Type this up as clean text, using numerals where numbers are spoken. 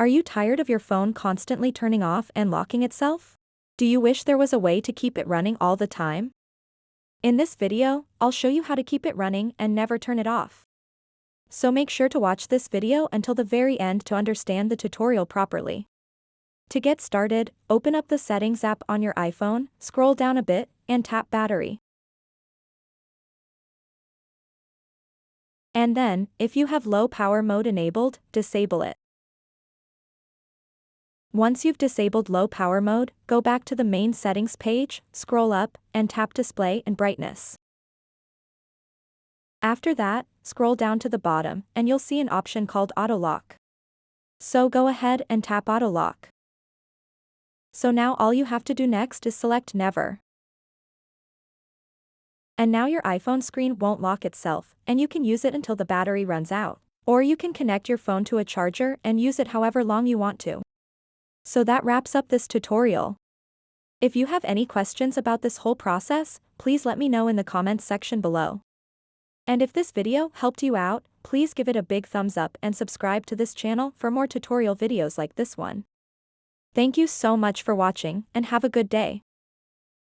Are you tired of your phone constantly turning off and locking itself? Do you wish there was a way to keep it running all the time? In this video, I'll show you how to keep it running and never turn it off. So make sure to watch this video until the very end to understand the tutorial properly. To get started, open up the Settings app on your iPhone, scroll down a bit, and tap Battery. And then, if you have low power mode enabled, disable it. Once you've disabled low power mode, go back to the main settings page, scroll up, and tap Display and Brightness. After that, scroll down to the bottom, and you'll see an option called Auto Lock. So go ahead and tap Auto Lock. So now all you have to do next is select Never. And now your iPhone screen won't lock itself, and you can use it until the battery runs out. Or you can connect your phone to a charger and use it however long you want to. So that wraps up this tutorial. If you have any questions about this whole process, please let me know in the comments section below. And if this video helped you out, please give it a big thumbs up and subscribe to this channel for more tutorial videos like this one. Thank you so much for watching, and have a good day.